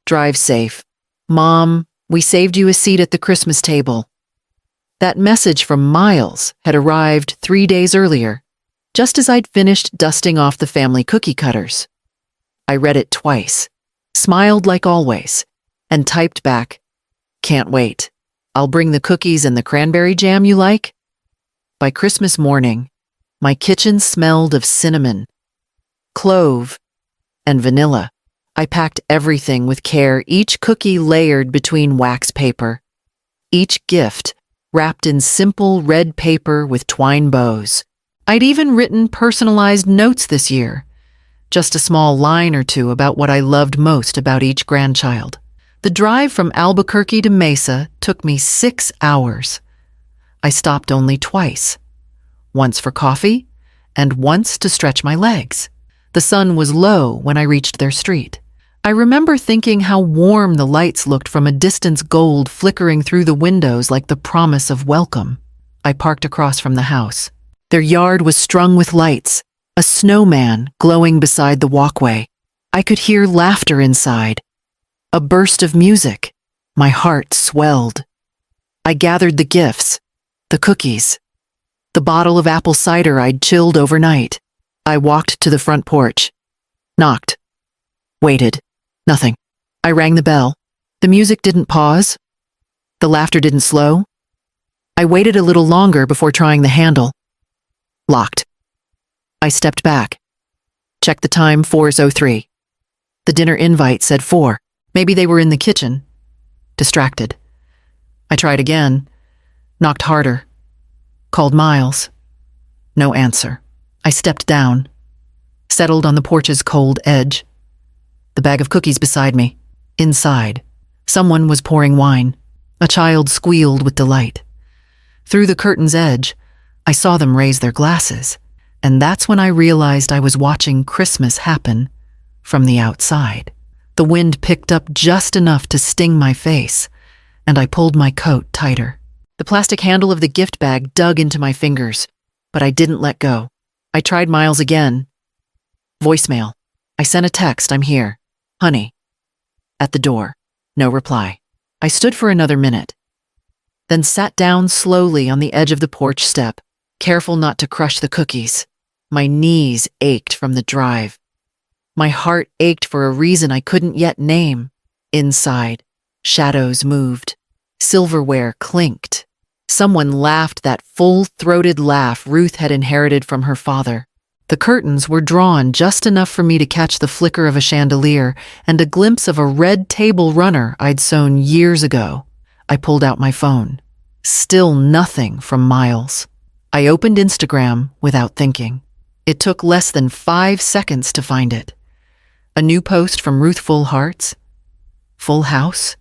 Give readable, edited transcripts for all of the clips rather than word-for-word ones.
Drive safe. Mom, we saved you a seat at the Christmas table. That message from Miles had arrived 3 days earlier, just as I'd finished dusting off the family cookie cutters. I read it twice, smiled like always, and typed back, "Can't wait. I'll bring the cookies and the cranberry jam you like." By Christmas morning, my kitchen smelled of cinnamon, clove, and vanilla. I packed everything with care, each cookie layered between wax paper, each gift wrapped in simple red paper with twine bows. I'd even written personalized notes this year, just a small line or two about what I loved most about each grandchild. The drive from Albuquerque to Mesa took me 6 hours. I stopped only twice, once for coffee and once to stretch my legs. The sun was low when I reached their street. I remember thinking how warm the lights looked from a distance, gold flickering through the windows like the promise of welcome. I parked across from the house. Their yard was strung with lights, a snowman glowing beside the walkway. I could hear laughter inside. A burst of music. My heart swelled. I gathered the gifts, the cookies, the bottle of apple cider I'd chilled overnight. I walked to the front porch, knocked, waited. Nothing. I rang the bell. The music didn't pause. The laughter didn't slow. I waited a little longer before trying the handle. Locked. I stepped back. Checked the time, 4:03. The dinner invite said 4. Maybe they were in the kitchen. Distracted. I tried again. Knocked harder. Called Miles. No answer. I stepped down. Settled on the porch's cold edge. The bag of cookies beside me. Inside, someone was pouring wine. A child squealed with delight. Through the curtain's edge, I saw them raise their glasses, and that's when I realized I was watching Christmas happen from the outside. The wind picked up just enough to sting my face, and I pulled my coat tighter. The plastic handle of the gift bag dug into my fingers, but I didn't let go. I tried Miles again. Voicemail. I sent a text, "I'm here. Honey." At the door. No reply. I stood for another minute, then sat down slowly on the edge of the porch step, careful not to crush the cookies. My knees ached from the drive. My heart ached for a reason I couldn't yet name. Inside, shadows moved. Silverware clinked. Someone laughed that full-throated laugh Ruth had inherited from her father. The curtains were drawn just enough for me to catch the flicker of a chandelier and a glimpse of a red table runner I'd sewn years ago. I pulled out my phone. Still nothing from Miles. I opened Instagram without thinking. It took less than 5 seconds to find it. A new post from Ruth Full Hearts. Full house.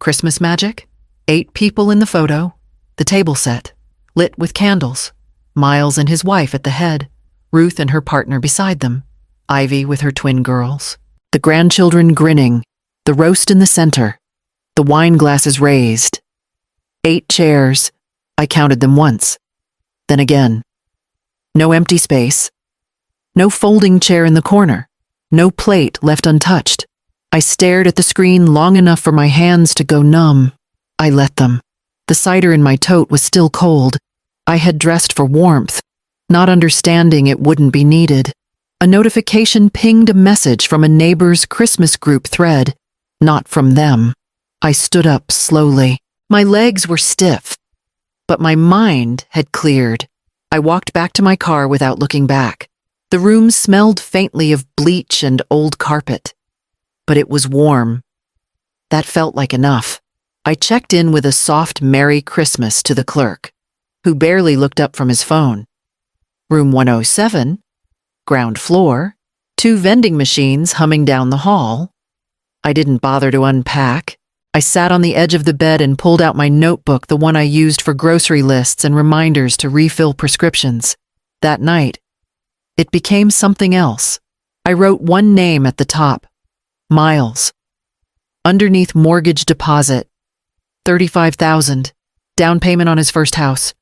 Christmas magic. 8 people in the photo. The table set, lit with candles. Miles and his wife at the head. Ruth and her partner beside them, Ivy with her twin girls, the grandchildren grinning, the roast in the center, the wine glasses raised. 8 chairs. I counted them once, then again. No empty space. No folding chair in the corner. No plate left untouched. I stared at the screen long enough for my hands to go numb. I let them. The cider in my tote was still cold. I had dressed for warmth, not understanding it wouldn't be needed. A notification pinged a message from a neighbor's Christmas group thread, not from them. I stood up slowly. My legs were stiff, but my mind had cleared. I walked back to my car without looking back. The room smelled faintly of bleach and old carpet, but it was warm. That felt like enough. I checked in with a soft Merry Christmas to the clerk, who barely looked up from his phone. Room 107, ground floor, 2 vending machines humming down the hall. I didn't bother to unpack. I sat on the edge of the bed and pulled out my notebook, the one I used for grocery lists and reminders to refill prescriptions. That night, it became something else. I wrote one name at the top, Miles. Underneath mortgage deposit, $35,000, down payment on his first house.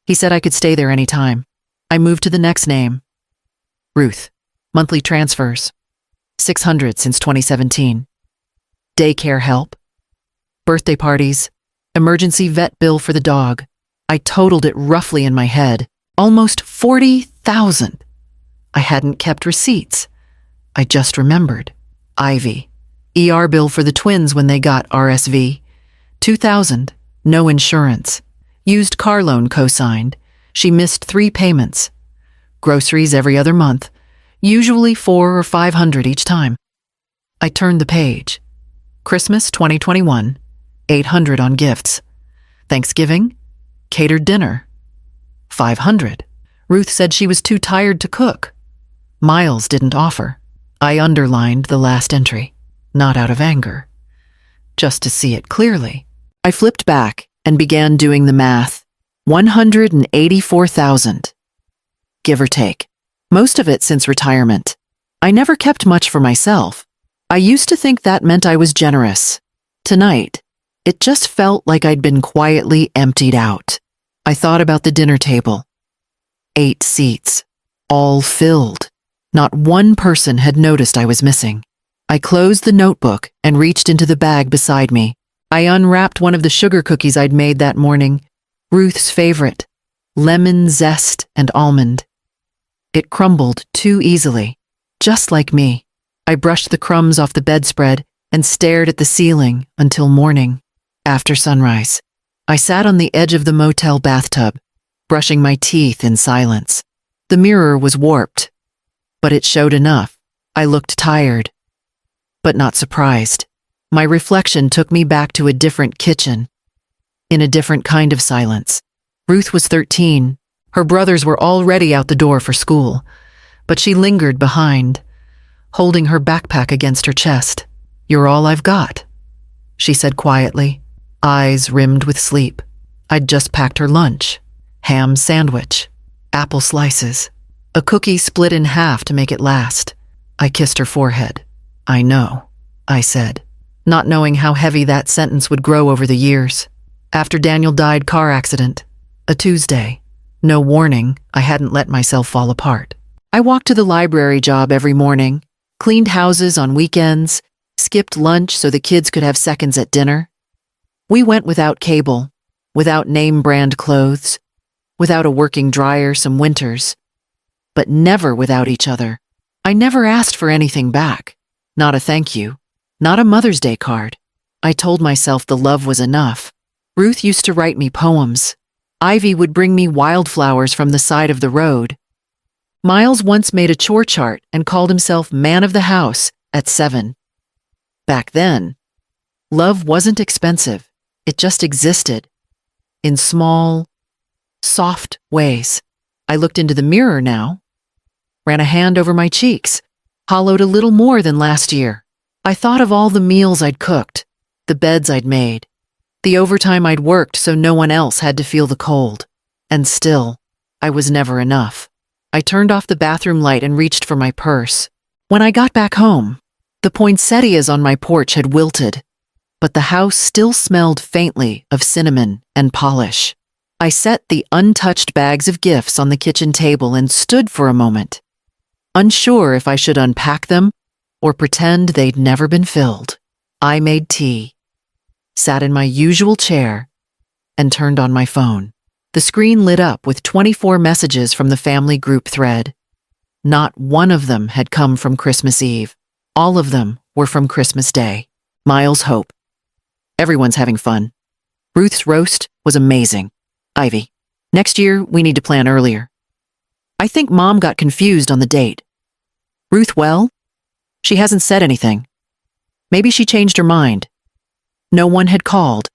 He said I could stay there anytime. I moved to the next name, Ruth. Monthly transfers, $600 since 2017. daycare help, birthday parties, emergency vet bill for the dog. I totaled it roughly in my head. Almost 40,000. I hadn't kept receipts. I just remembered. Ivy. ER bill for the twins when they got RSV. 2,000. No insurance. Used car loan co-signed. She missed 3 payments. Groceries every other month. Usually 400 or 500 each time. I turned the page. Christmas 2021. 800 on gifts. Thanksgiving. Catered dinner. 500. Ruth said she was too tired to cook. Miles didn't offer. I underlined the last entry, not out of anger, just to see it clearly. I flipped back and began doing the math. 184,000. Give or take. Most of it since retirement. I never kept much for myself. I used to think that meant I was generous. Tonight, it just felt like I'd been quietly emptied out. I thought about the dinner table. 8 seats, all filled. Not one person had noticed I was missing. I closed the notebook and reached into the bag beside me. I unwrapped one of the sugar cookies I'd made that morning, Ruth's favorite, lemon zest and almond. It crumbled too easily, just like me. I brushed the crumbs off the bedspread and stared at the ceiling until morning. After sunrise, I sat on the edge of the motel bathtub, brushing my teeth in silence. The mirror was warped, but it showed enough. I looked tired, but not surprised. My reflection took me back to a different kitchen, in a different kind of silence. Ruth was 13. Her brothers were already out the door for school, but she lingered behind, holding her backpack against her chest. "You're all I've got," she said quietly, eyes rimmed with sleep. I'd just packed her lunch. Ham sandwich, apple slices, a cookie split in half to make it last. I kissed her forehead. "I know," I said, not knowing how heavy that sentence would grow over the years. After Daniel died, car accident, a Tuesday. No warning, I hadn't let myself fall apart. I walked to the library job every morning, cleaned houses on weekends, skipped lunch so the kids could have seconds at dinner. We went without cable, without name-brand clothes, without a working dryer some winters, but never without each other. I never asked for anything back. Not a thank you, not a Mother's Day card. I told myself the love was enough. Ruth used to write me poems. Ivy would bring me wildflowers from the side of the road. Miles once made a chore chart and called himself man of the house at 7. Back then, love wasn't expensive. It just existed. In small, soft ways. I looked into the mirror now, ran a hand over my cheeks, hollowed a little more than last year. I thought of all the meals I'd cooked, the beds I'd made, the overtime I'd worked so no one else had to feel the cold. And still, I was never enough. I turned off the bathroom light and reached for my purse. When I got back home, the poinsettias on my porch had wilted, but the house still smelled faintly of cinnamon and polish. I set the untouched bags of gifts on the kitchen table and stood for a moment, unsure if I should unpack them or pretend they'd never been filled. I made tea, sat in my usual chair, and turned on my phone. The screen lit up with 24 messages from the family group thread. Not one of them had come from Christmas Eve. All of them were from Christmas Day. Miles Hope. Everyone's having fun. Ruth's roast was amazing. Ivy. Next year, we need to plan earlier. I think Mom got confused on the date. Ruth, well? She hasn't said anything. Maybe she changed her mind. No one had called.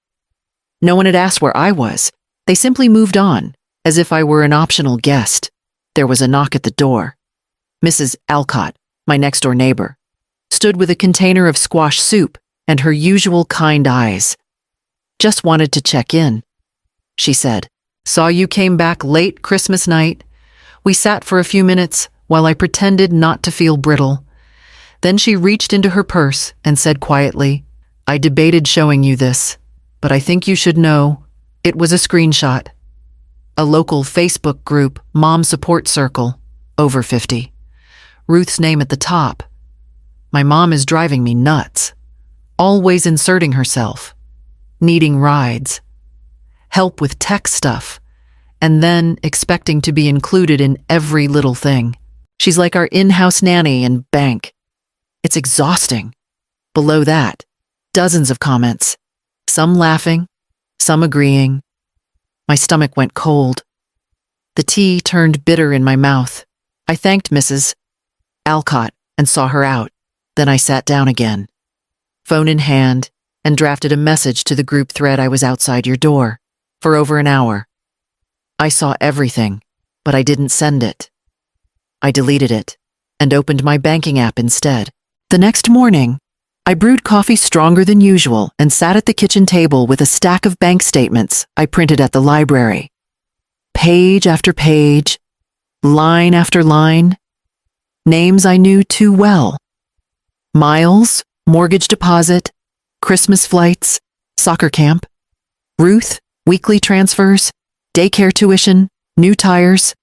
No one had asked where I was. They simply moved on, as if I were an optional guest. There was a knock at the door. Mrs. Alcott, my next-door neighbor, stood with a container of squash soup and her usual kind eyes. "Just wanted to check in," she said. "Saw you came back late Christmas night." We sat for a few minutes while I pretended not to feel brittle. Then she reached into her purse and said quietly, "I debated showing you this, but I think you should know it was a screenshot. A local Facebook group, Mom Support Circle, over 50. Ruth's name at the top. My mom is driving me nuts. always inserting herself, needing rides, help with tech stuff, and then expecting to be included in every little thing. She's like our in-house nanny and bank. It's exhausting. Below that, dozens of comments, some laughing, some agreeing. My stomach went cold. The tea turned bitter in my mouth. I thanked Mrs. Alcott and saw her out. Then I sat down again, phone in hand, and drafted a message to the group thread I was outside your door for over an hour. I saw everything, but I didn't send it. I deleted it and opened my banking app instead. The next morning, I brewed coffee stronger than usual and sat at the kitchen table with a stack of bank statements I printed at the library. Page after page, line after line, names I knew too well. Miles, mortgage deposit, Christmas flights, soccer camp, Ruth, weekly transfers, daycare tuition, new tires,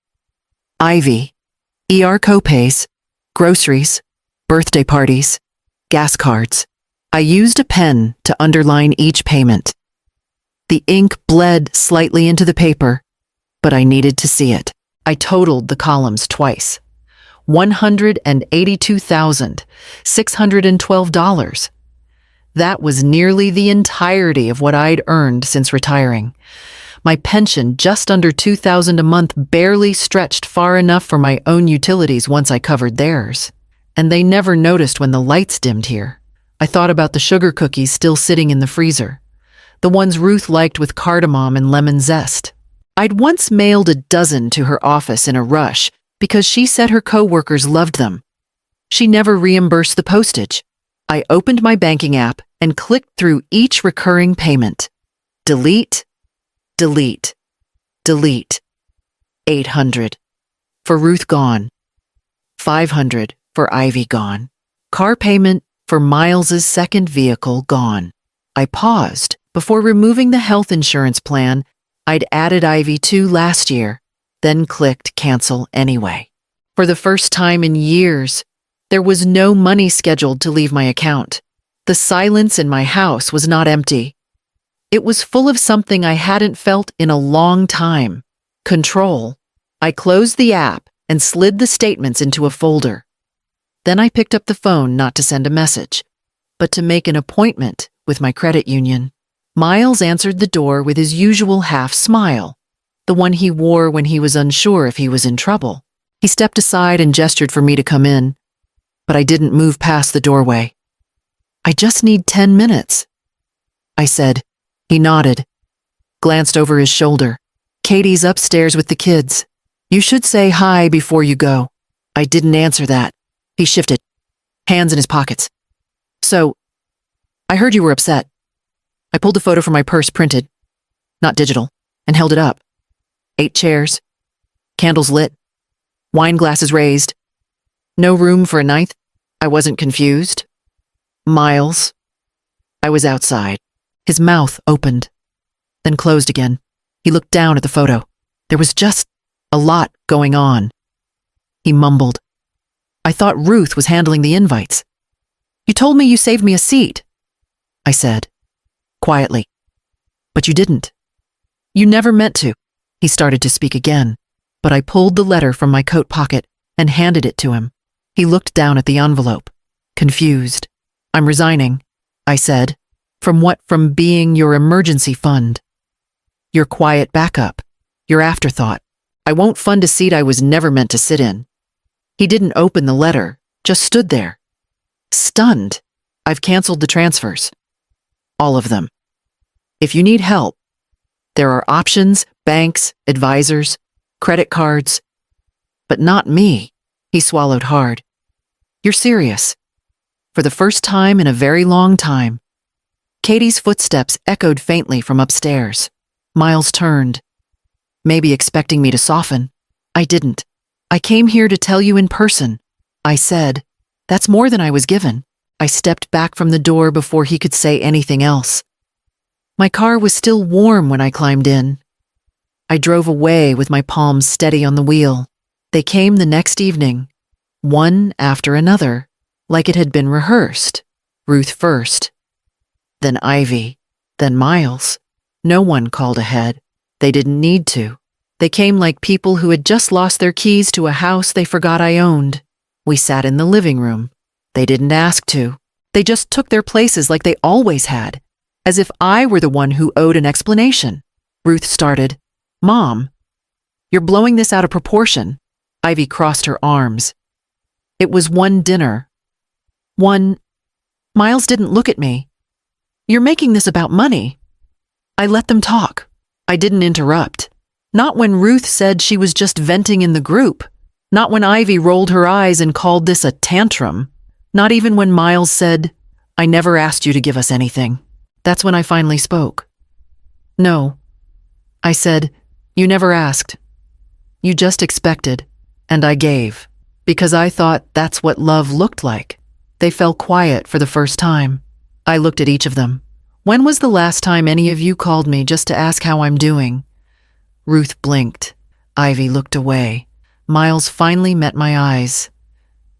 Ivy, ER copays, groceries, birthday parties, gas cards. I used a pen to underline each payment. The ink bled slightly into the paper, but I needed to see it. I totaled the columns twice. $182,612. That was nearly the entirety of what I'd earned since retiring. My pension, just under $2,000 a month, barely stretched far enough for my own utilities once I covered theirs. And they never noticed when the lights dimmed here. I thought about the sugar cookies still sitting in the freezer, the ones Ruth liked with cardamom and lemon zest. I'd once mailed a dozen to her office in a rush because she said her coworkers loved them. She never reimbursed the postage. I opened my banking app and clicked through each recurring payment. Delete, delete, delete. 800. For Ruth gone. 500 for Ivy gone. Car payment for Miles's second vehicle gone. I paused before removing the health insurance plan I'd added Ivy to last year, then clicked cancel anyway. For the first time in years, there was no money scheduled to leave my account. The silence in my house was not empty. It was full of something I hadn't felt in a long time. Control. I closed the app and slid the statements into a folder. Then I picked up the phone not to send a message, but to make an appointment with my credit union. Miles answered the door with his usual half smile, the one he wore when he was unsure if he was in trouble. He stepped aside and gestured for me to come in, but I didn't move past the doorway. I just need 10 minutes, I said. He nodded, glanced over his shoulder. Katie's upstairs with the kids. You should say hi before you go. I didn't answer that. He shifted, hands in his pockets. So, I heard you were upset. I pulled the photo from my purse, printed, not digital, and held it up. 8 chairs, candles lit, wine glasses raised. No room for a ninth. I wasn't confused. Miles. I was outside. His mouth opened, then closed again. He looked down at the photo. There was just a lot going on. He mumbled. I thought Ruth was handling the invites. You told me you saved me a seat, I said, quietly. But you didn't. You never meant to. He started to speak again, but I pulled the letter from my coat pocket and handed it to him. He looked down at the envelope, confused. I'm resigning, I said. From what? From being your emergency fund. Your quiet backup, your afterthought. I won't fund a seat I was never meant to sit in. He didn't open the letter, just stood there. Stunned. I've canceled the transfers. All of them. If you need help, there are options, banks, advisors, credit cards. But not me. He swallowed hard. You're serious. For the first time in a very long time. Katie's footsteps echoed faintly from upstairs. Miles turned, maybe expecting me to soften. I didn't. I came here to tell you in person, I said. That's more than I was given. I stepped back from the door before he could say anything else. My car was still warm when I climbed in. I drove away with my palms steady on the wheel. They came the next evening, one after another, like it had been rehearsed. Ruth first, then Ivy, then Miles. No one called ahead. They didn't need to. They came like people who had just lost their keys to a house they forgot I owned. We sat in the living room. They didn't ask to. They just took their places like they always had, as if I were the one who owed an explanation. Ruth started. Mom, you're blowing this out of proportion. Ivy crossed her arms. It was one dinner. One. Miles didn't look at me. You're making this about money. I let them talk. I didn't interrupt. Not when Ruth said she was just venting in the group. Not when Ivy rolled her eyes and called this a tantrum. Not even when Miles said, I never asked you to give us anything. That's when I finally spoke. No. I said, you never asked. You just expected. And I gave. Because I thought that's what love looked like. They fell quiet for the first time. I looked at each of them. When was the last time any of you called me just to ask how I'm doing? Ruth blinked. Ivy looked away. Miles finally met my eyes,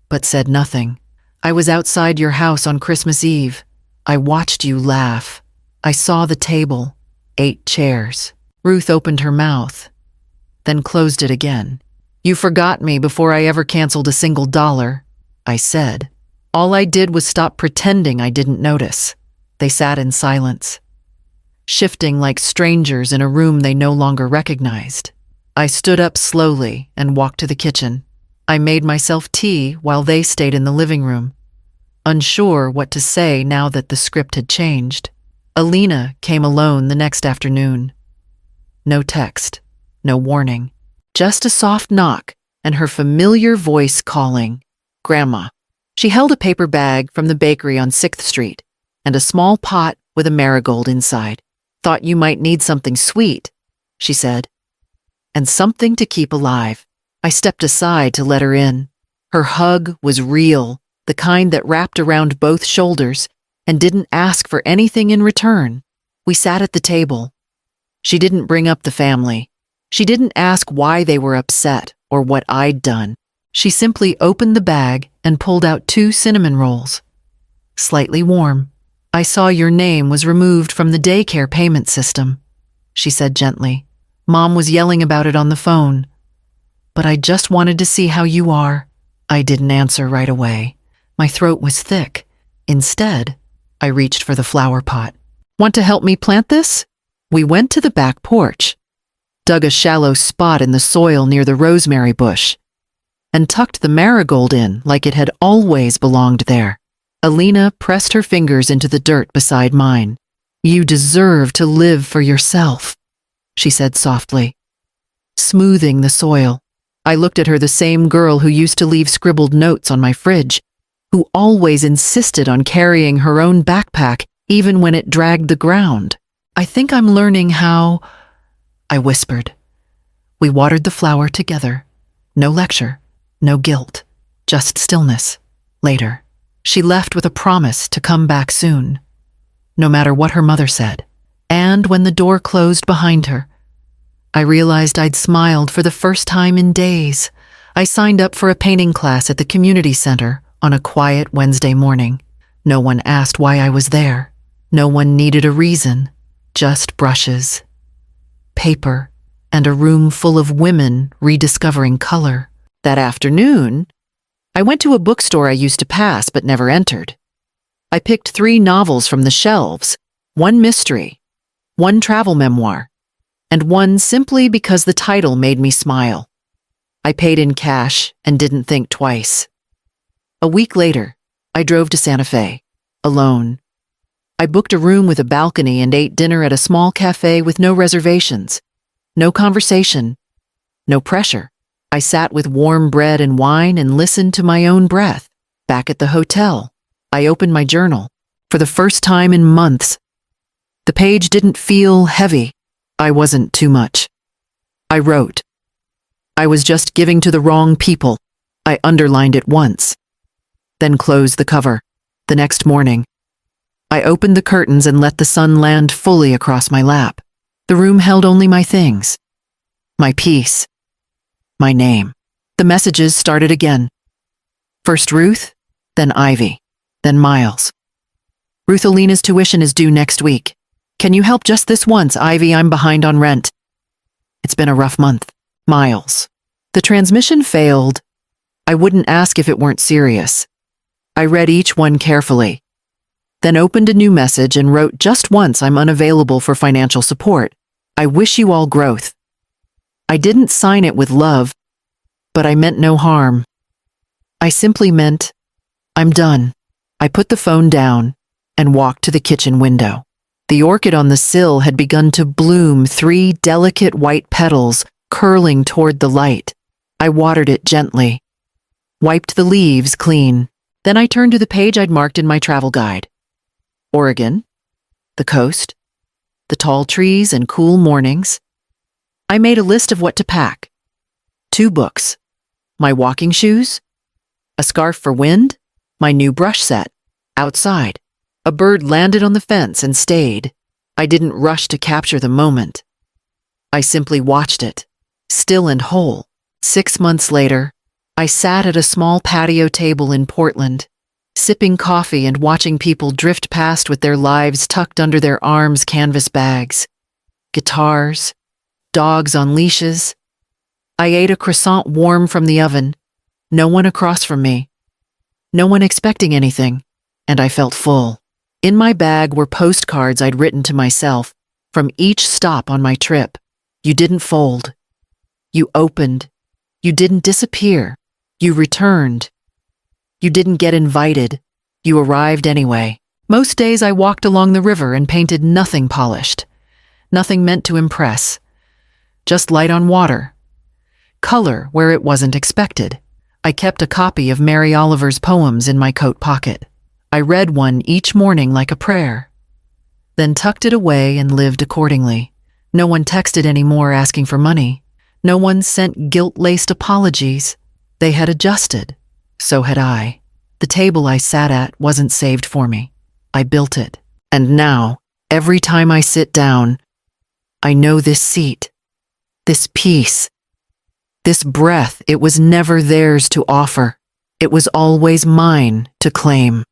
but said nothing. I was outside your house on Christmas Eve. I watched you laugh. I saw the table, 8 chairs. Ruth opened her mouth, then closed it again. You forgot me before I ever canceled a single dollar, I said. All I did was stop pretending I didn't notice. They sat in silence, shifting like strangers in a room they no longer recognized. I stood up slowly and walked to the kitchen. I made myself tea while they stayed in the living room, unsure what to say now that the script had changed. Alina came alone the next afternoon. No text, no warning, just a soft knock and her familiar voice calling, Grandma. She held a paper bag from the bakery on 6th Street and a small pot with a marigold inside. Thought you might need something sweet, she said, and something to keep alive. I stepped aside to let her in. Her hug was real, the kind that wrapped around both shoulders and didn't ask for anything in return. We sat at the table. She didn't bring up the family. She didn't ask why they were upset or what I'd done. She simply opened the bag and pulled out 2 cinnamon rolls. Slightly warm. I saw your name was removed from the daycare payment system, she said gently. Mom was yelling about it on the phone. But I just wanted to see how you are. I didn't answer right away. My throat was thick. Instead, I reached for the flower pot. Want to help me plant this? We went to the back porch, dug a shallow spot in the soil near the rosemary bush, and tucked the marigold in like it had always belonged there. Alina pressed her fingers into the dirt beside mine. You deserve to live for yourself, she said softly, smoothing the soil. I looked at her, the same girl who used to leave scribbled notes on my fridge, who always insisted on carrying her own backpack even when it dragged the ground. I think I'm learning how, I whispered. We watered the flower together. No lecture, no guilt, just stillness. Later, she left with a promise to come back soon, no matter what her mother said. And when the door closed behind her, I realized I'd smiled for the first time in days. I signed up for a painting class at the community center on a quiet Wednesday morning. No one asked why I was there. No one needed a reason, just brushes, paper, and a room full of women rediscovering color. That afternoon, I went to a bookstore I used to pass but never entered. I picked 3 novels from the shelves, 1 mystery, 1 travel memoir, and 1 simply because the title made me smile. I paid in cash and didn't think twice. A week later, I drove to Santa Fe, alone. I booked a room with a balcony and ate dinner at a small cafe with no reservations, no conversation, no pressure. I sat with warm bread and wine and listened to my own breath. Back at the hotel, I opened my journal. For the first time in months, the page didn't feel heavy. I wasn't too much. I wrote. I was just giving to the wrong people. I underlined it once, then closed the cover. The next morning, I opened the curtains and let the sun land fully across my lap. The room held only my things, my peace, my name. The messages started again. First Ruth, then Ivy, then Miles. Ruthalina's tuition is due next week. Can you help just this once, Ivy? I'm behind on rent. It's been a rough month. Miles. The transmission failed. I wouldn't ask if it weren't serious. I read each one carefully, then opened a new message and wrote just once, I'm unavailable for financial support. I wish you all growth. I didn't sign it with love, but I meant no harm. I simply meant, I'm done. I put the phone down and walked to the kitchen window. The orchid on the sill had begun to bloom, 3 delicate white petals curling toward the light. I watered it gently, wiped the leaves clean. Then I turned to the page I'd marked in my travel guide. Oregon, the coast, the tall trees and cool mornings. I made a list of what to pack. 2 books, my walking shoes, a scarf for wind, my new brush set. Outside, a bird landed on the fence and stayed. I didn't rush to capture the moment. I simply watched it, still and whole. 6 months later, I sat at a small patio table in Portland, sipping coffee and watching people drift past with their lives tucked under their arms, canvas bags, guitars, dogs on leashes. I ate a croissant warm from the oven, no one across from me, no one expecting anything, and I felt full. In my bag were postcards I'd written to myself from each stop on my trip. You didn't fold. You opened. You didn't disappear. You returned. You didn't get invited. You arrived anyway. Most days I walked along the river and painted nothing polished, nothing meant to impress, just light on water, color where it wasn't expected. I kept a copy of Mary Oliver's poems in my coat pocket. I read one each morning like a prayer, then tucked it away and lived accordingly. No one texted anymore asking for money. No one sent guilt-laced apologies. They had adjusted. So had I. The table I sat at wasn't saved for me. I built it. And now, every time I sit down, I know this seat, this peace, this breath, it was never theirs to offer. It was always mine to claim.